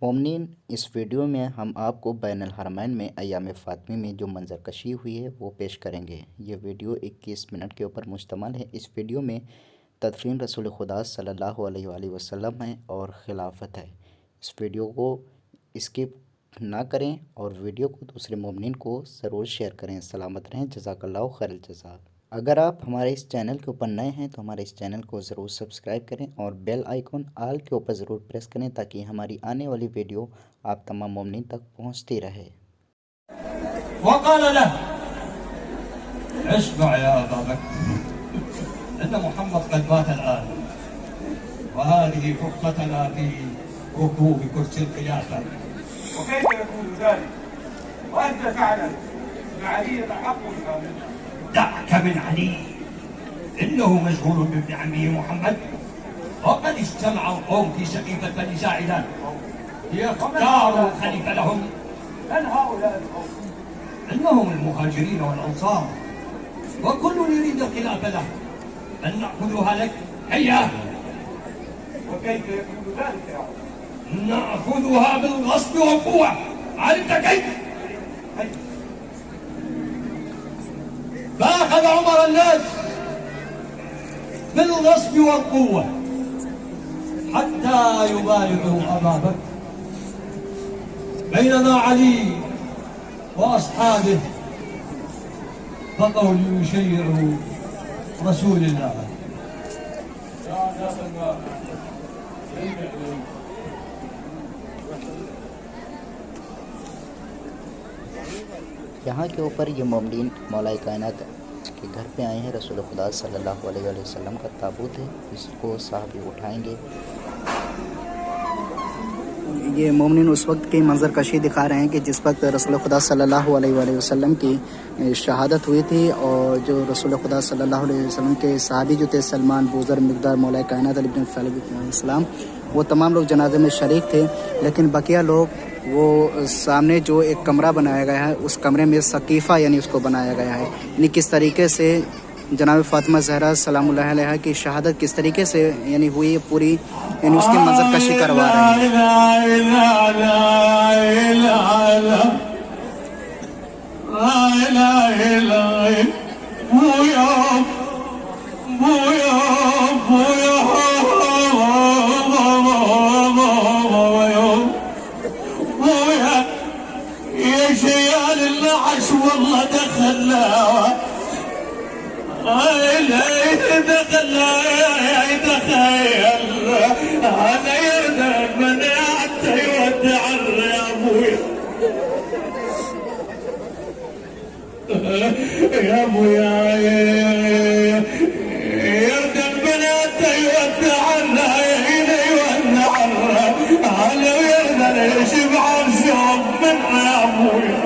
मोमनीन, इस वीडियो में हम आपको बैनुल हरमैन में अय्याम फ़ातिमी में जो मंजर कशी हुई है वो पेश करेंगे। ये वीडियो 21 मिनट के ऊपर मुश्तमल है। इस वीडियो में तदफ़ीन रसूल खुदा सल्लल्लाहु अलैहि वसल्लम है और खिलाफत है। इस वीडियो को स्किप ना करें और वीडियो को दूसरे मोमनीन को ज़रूर शेयर करें। सलामत रहें। जज़ाकल्लाहु खैरल जज़ा। अगर आप हमारे इस चैनल के ऊपर नए हैं तो हमारे इस चैनल को ज़रूर सब्सक्राइब करें और बेल आइकॉन ऑल के ऊपर ज़रूर प्रेस करें ताकि हमारी आने वाली वीडियो आप तमाम मोमिनीन तक पहुंचती रहे। वक़ाल लह इस्मा या अबा बकर इन्न मुहम्मद क़द मात अल-आन वहादिही फ़ुक़्क़तना फ़ी रकूब कुर्सी क़ियाफ़ा वकैफ़ यकूनु ज़ालिक वअन्त ta'lam अन अली अहक़्क़ु دعك من علي إنه مشغول بابن عمه محمد وقد اجتمع القوم في سقيفة بني ساعدة ليختاروا خليفة لهم. من هؤلاء القوم؟ إنهم المهاجرين والأنصار وكل يريد الخلافة له. أن نأخذها لك؟ هيا. وكيف يكون ذلك يا عمر؟ نأخذها بالغصب والقوة. علمت كيف؟ فأخذ عمر الناس بالغصب والقوة حتى يبايعوا أبا بكر، بينما علي وأصحابه بقوا ليشيعوا رسول الله. यहाँ के ऊपर ये मोमनीन मौला कायनात के घर पे आए हैं। रसूल खुदा सल्लल्लाहु अलैहि वसल्लम का ताबूत है, इसको साहबी उठाएंगे। ये मोमनीन उस वक्त की मंजर कशी दिखा रहे हैं कि जिस वक्त रसूल खुदा सल्लल्लाहु अलैहि वसल्लम की शहादत हुई थी और जो रसूल खुदा सल्लल्लाहु अलैहि वसल्लम के सहाबी जो थे सलमान, बूज़र, मिक़दार, मौला कायनात अली इब्न फ़ैसल, वो तमाम लोग जनाजे में शरीक थे। लेकिन बकिया लोग वो सामने जो एक कमरा बनाया गया है उस कमरे में सकीफ़ा यानी उसको बनाया गया है। यानी किस तरीके से जनाब फ़ातिमा ज़हरा सलामुल्लाह अलैहा की शहादत किस तरीके से यानी हुई पूरी, यानी उसकी मंजर कशी करवा रहे हैं। والله دخلنا تخيل انا يرد من حتى يودع يا ابويا يا ابويا يرد البنات يودع هنا يودع على يرد يشبع الشوق منه يا ابويا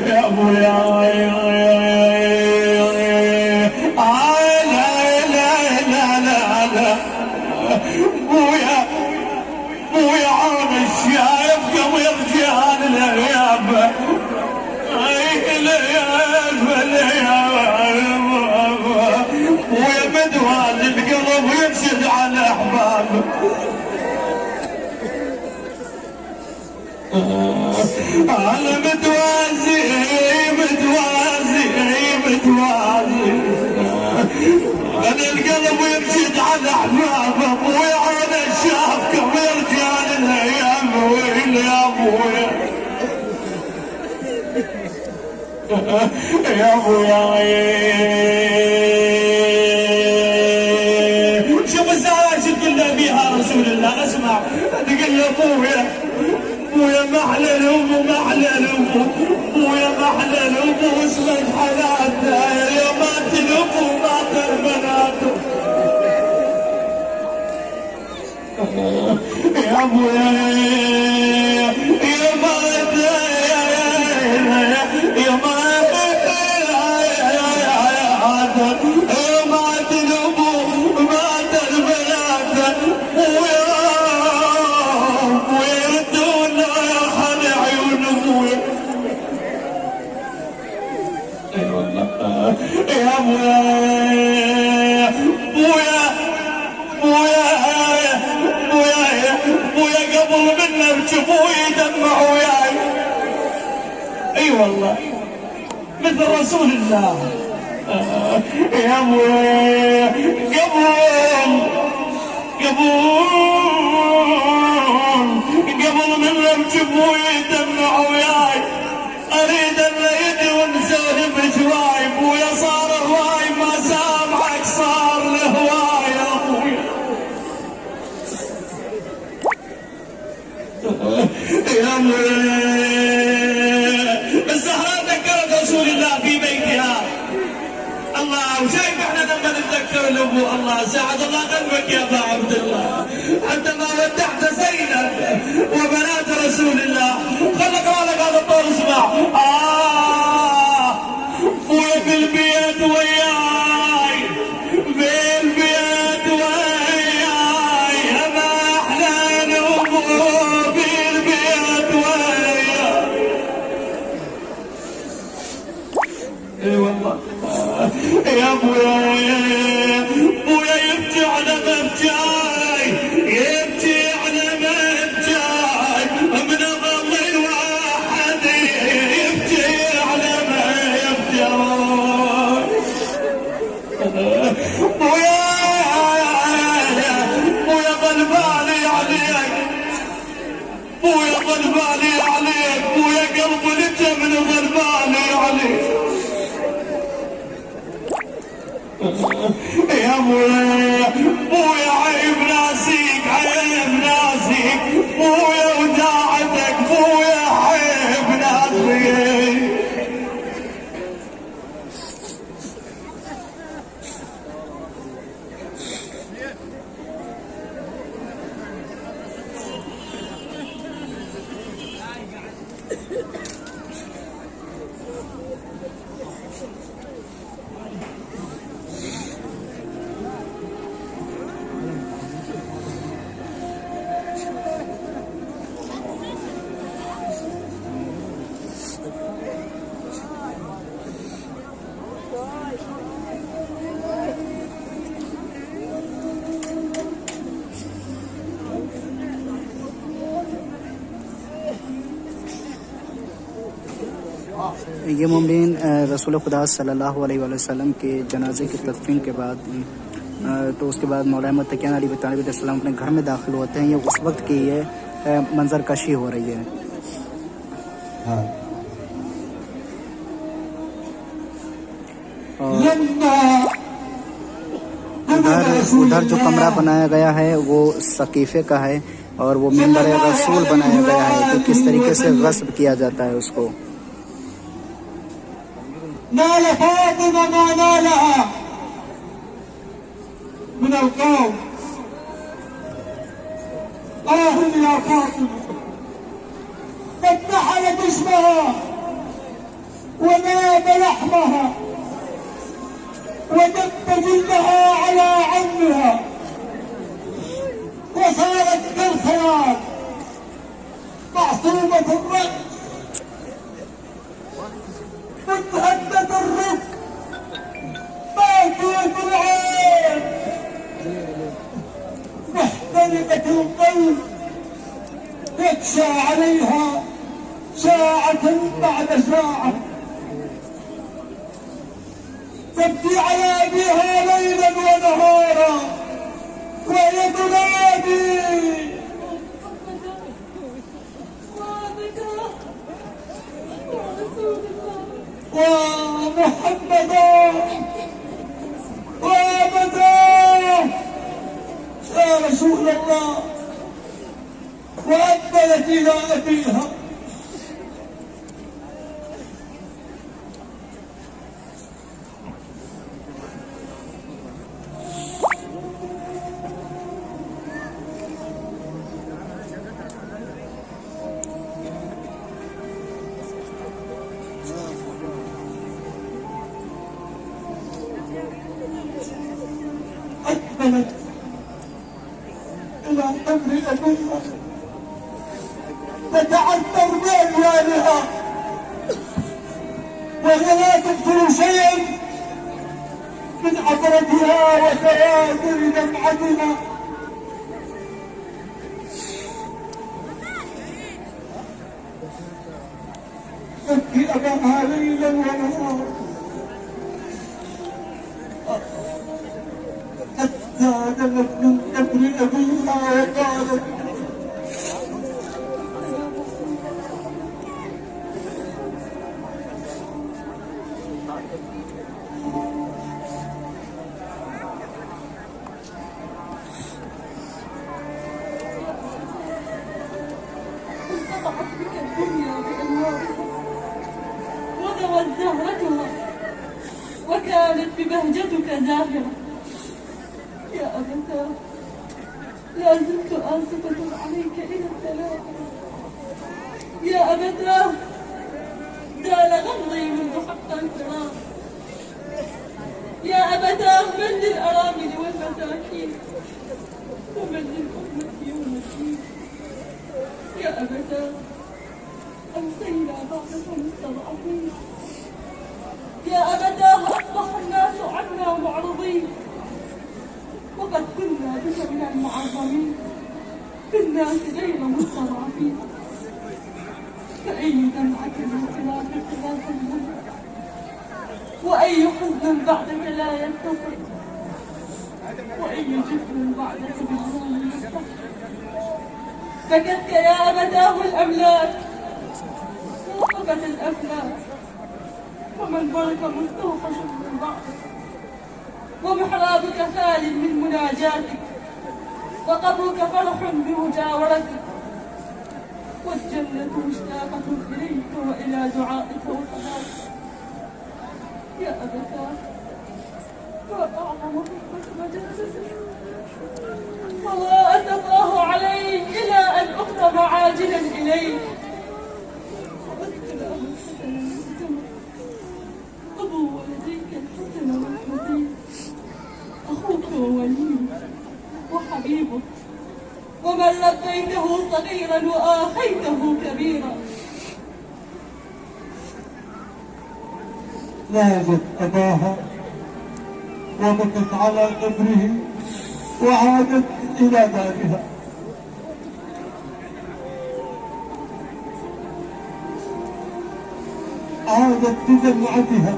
يا ابويا بويا عام الشايف قبل رجال الغياب بويا مدوال القلب يرشد على احبابه أنا متوازي أنا القلب يرشد على أحبابه أبويا أنا الشاف كم رجال الأيام ويلي يا أبويا يا أبويا شوف الساعة كلها بيها رسول الله. اسمع تقول له أبويا محلى الأبو بويا محلى الأبو اسمك حياته يا مات الأبو مات البنات يا أبويا يا مات يا مات الأبو مات البنات يا ابويا ابوي يدمع وياي. اي والله مثل رسول الله. يا ابوي قبل من رمج ابوي يدمع وياي، اريد ان يدي ونسولف بجواي. ابويا صار هواي ما سامحك، صار له هواي يا ابوي. يا ابوي الزهراء ذكرت رسول الله في بيتها. الله وشايف احنا لما نتذكر الابو، الله ساعد الله قلبك يا ابا عبد الله عندما ودعت زينب وبنات رسول الله. خلك بالك هذا الطول اسمع. ابويا بالبيت وياي، بالبيت وياي، ما احلى الابو بالبيت وياي. اي والله يا ابويا يبكي على مبجاي، يبكي على مبجاي، من ظل الواحد يبكي على ما يبجاي. ابويا ظل بالي عليك، ابويا ظل بالي عليك، ابويا قلبي الجبن ظل بالي عليك. يا ابويا عيب ناسيك، عيب ناسيك ابويا وداعتك، ابويا عيب ناسيك. ये मुमरीन रसूल खुदा सल्लल्लाहु अलैहि वसल्लम के जनाजे की तदफीन के बाद तो उसके बाद मौला अहमद तकियान अली तालिब अलैहिस्सलाम अपने घर में दाखिल होते हैं। ये उस वक्त की ये मंजर कशी हो रही है। उधर जो कमरा बनाया गया है वो सकीफे का है और वो मिंबर रसूल बनाया गया है कि किस तरीके से गस्ब किया जाता है उसको। نال فاطمة ما نالها من القوم. يا فاطمة قد نحلت اسمها وناب لحمها ودب جلدها على عمها وصارت كالخيال معصومة الرأس متهدد الرب باكية العين محترقة القلب يكشى عليها ساعة بعد ساعة، تبكي على أبيها ليلا ونهارا وهي تنادي ومحمدا وابدا يا رسول الله، وأقبلت إلى أبيها. أقبلت إلى أمر أبيها تتعثر بأموالها وهي لا تقتل شيئا من عبرتها وتواتر دمعتها. تبكي أباها ليلا ونهارا حتى دنت من قبر أبيها وقالت انقطعت بك الدنيا بأنوارها وذوت زهرتها وكانت ببهجتك زاهرة. يا أبتاه لا زلت آسفة عليك إلى الثلاثة. يا أبتاه زال غمضي منذ حق الفراق. يا أبتاه من للأرامل والمساكين ومن للأمة يوم الدين. يا أبتاه أمسينا بعدكم مستضعفين. يا أبتاه أصبح الناس عنا معرضين وقد كنا بك من المعظمين في الناس غير مستضعفين. فأي دمعة من خلاف اختلاف الهم وأي حزن بعدك لا ينتصر وأي جفن بعدك بالظلم يفتح. بكتك يا أبتاه الأملاك وقفت الأفلاك ومن برك مستوحش من بعدك ومحرابك خال من مناجاتك وقبرك فرح بمجاورتك والجنة مشتاقة إليك وإلى دعائك وصلاتك. يا أبتاه ما أعظم حبك مجالسك وما أتقاه عليك إلى أن أختم عاجلا إليك. وأذكر أبو الحسن المهتم أبو ولديك الحسن والحسين أخوك ووليك وحبيبك ومن ربيته صغيرا وآخيته كبيرا. نادت أباها وبكت على قبره وعادت إلى دارها. عادت بدمعتها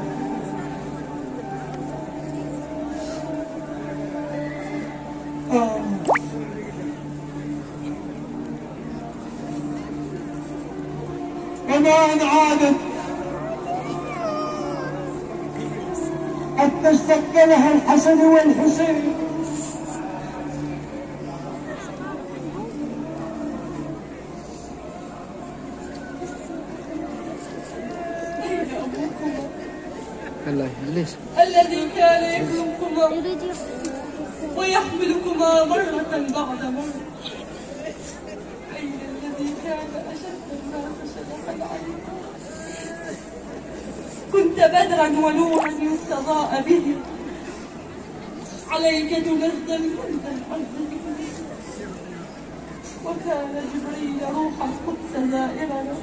وما أن عادت حتى اشتق لها الحسن والحسين. أين أبوكما الله ليش الذي كان يكرمكما ويحملكما مرة بعد مرة؟ أين الذي كان أشد الناس شدقا عليكما؟ كنت بدرا ونورا يستضاء به عليك تنزل كنت العز وكان جبريل روح القدس زائرنا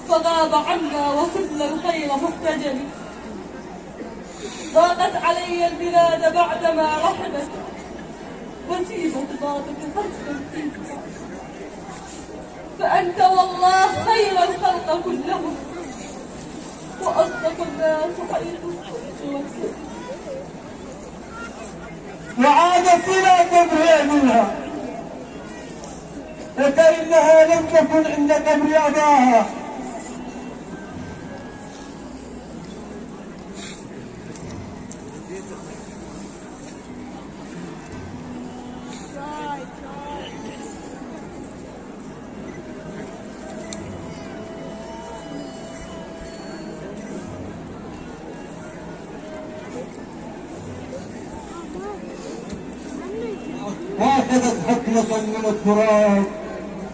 فغاب عنا وكل الخير محتجل. ضاقت علي البلاد بعدما رحبت وسيبت بابك فرسا فيك فأنت والله خير الخلق كلهم وأصدق الناس حيث الصدق والكذب. وعادت إلى قبر منها وكأنها لم تكن عند قبر أباها. وأخذت حكمة من التراب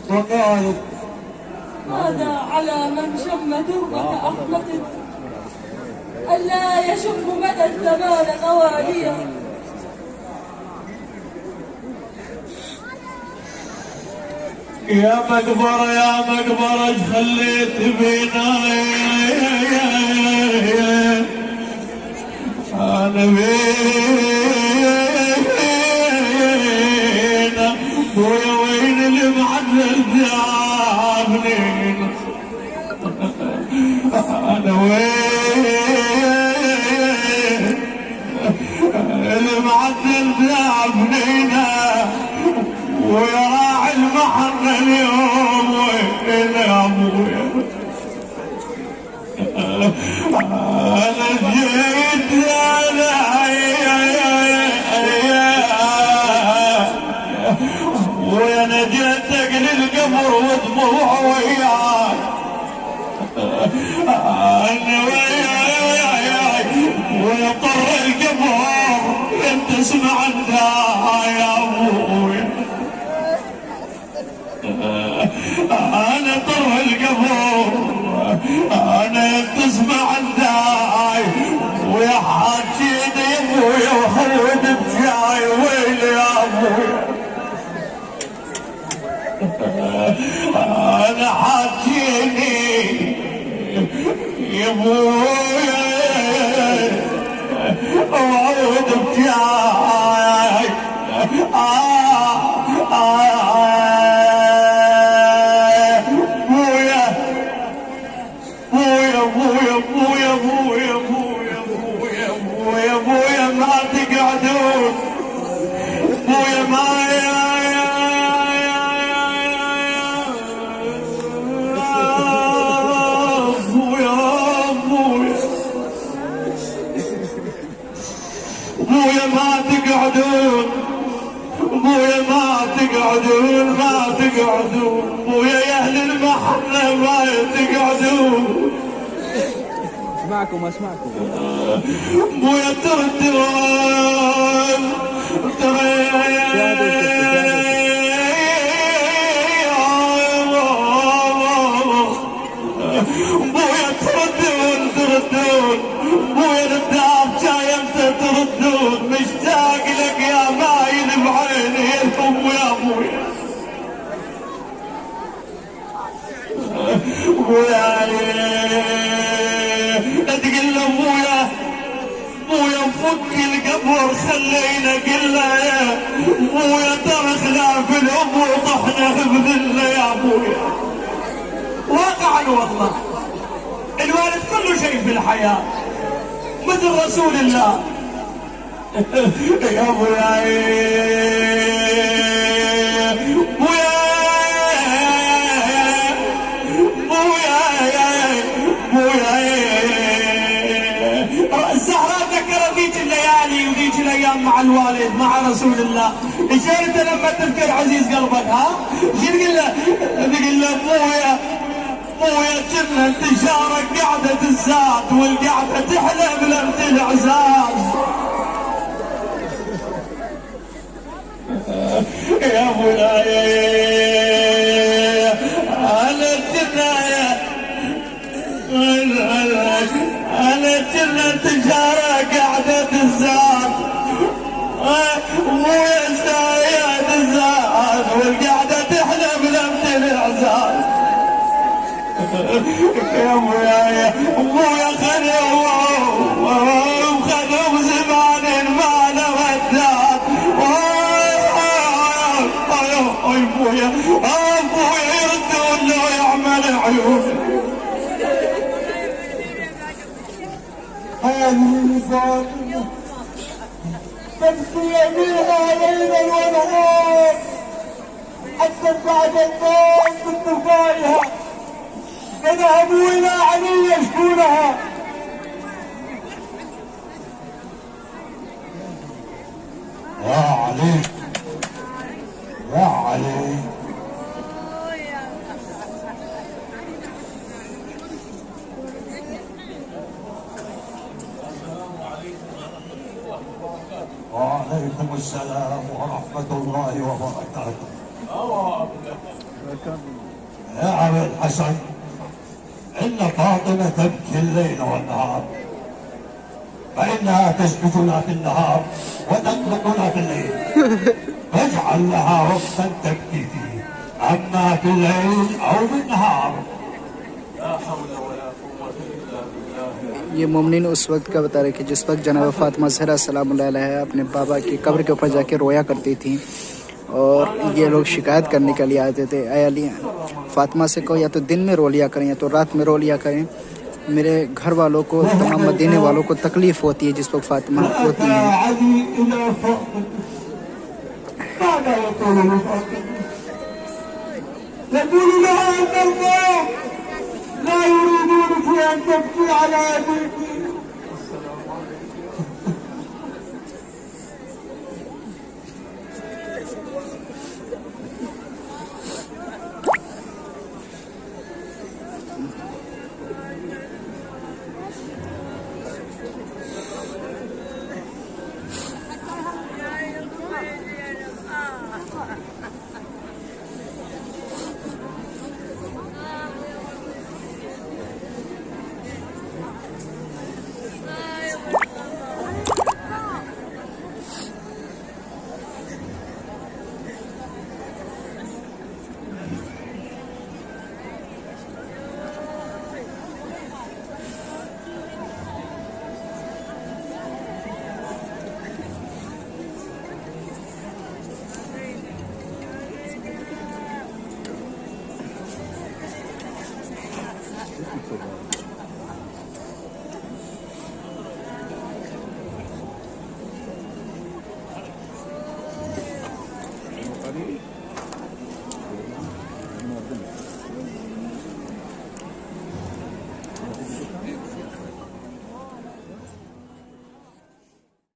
وقالت هذا على من شم تربة أحمد ألا يشم مدى الزمان غواليا. يا مقبرة يا مقبرة ايش خليت بينا انا بينا ويا وين اللي معدل جابني المعدل بنينا ويا راعي المحن اليوم وين يا ابويا انا جيت وانا جيتك للقبر ودموع وياك انا وياك ويطر القبر انت اسمع الداعي يا ابوي انا طر القبر انا تسمع الداعي ويا حاجيني يا ابويا وخلود بجاي ويلي يا ابويا انا حاجيني يا ابويا وعود بجاي بويا ما تقعدون بويا ما بويا ما تقعدون بويا ما تقعدون ما تقعدون بويا يا اهل المحنه ما تقعدون اسمعكم بويا تردون بويا تردون بويا الدار جاي امتى تردون مشتاق لك يا مايل بعيني يا ام يا بويا بويا لا تقل ابويا بويا فك القبر خلينا قلنا يا بويا ترى خلاف الام وطحنا بذله يا بويا واقعا والله الوالد كل شيء في الحياه مثل رسول الله يا بويا الزهراء ذكرت ذيك الليالي وذيك الايام مع الوالد مع رسول الله. ايش انت لما تذكر عزيز قلبك ها؟ ايش تقول له؟ تقول له ابويا كنا انتشارك قعدة الزاد والقعدة تحلى بلمة العزاز. يا مولاي انا الجناية انا كنا انتشارك قعدة الزاد ويا زايد الزاد والقعدة تحلى بلمة العزاز. يا مولاي ابويا خذوا زمان ما له وداد. ابويا يردون له يعمل عيون. هذه فاطمة تبكي يمينها ليلا ونهار حتى بعد النوم بالنفايها فذهبوا الى علي يشكونها. يا علي يا علي وعليكم السلام ورحمة الله وبركاته. يا أبا الحسن إن فاطمة تبكي الليل والنهار فإنها تسبقنا في النهار وتطلقنا في الليل فاجعل لها وقتا تبكي فيه أما في الليل أو بالنهار. لا حول ولا قوة إلا بالله. ये मुमनीन उस वक्त का बता रहे कि जिस वक्त जनाब फातिमा ज़हरा सलामुल्लाह अलैहा अपने बाबा की कब्र के ऊपर जाके रोया करती थी और ये लोग शिकायत करने के लिए आते थे, ऐ अली फातिमा से कहो या तो दिन में रो लिया करें या तो रात में रो लिया करें मेरे घर वालों को, तमाम मदीने वालों को तकलीफ़ होती है जिस वक्त फातिमा होती हैं। علي إلى فاطمة ماذا يقول لفاطمة؟ يقول لها أن الله لا يريدونك أن تبكي على أبيك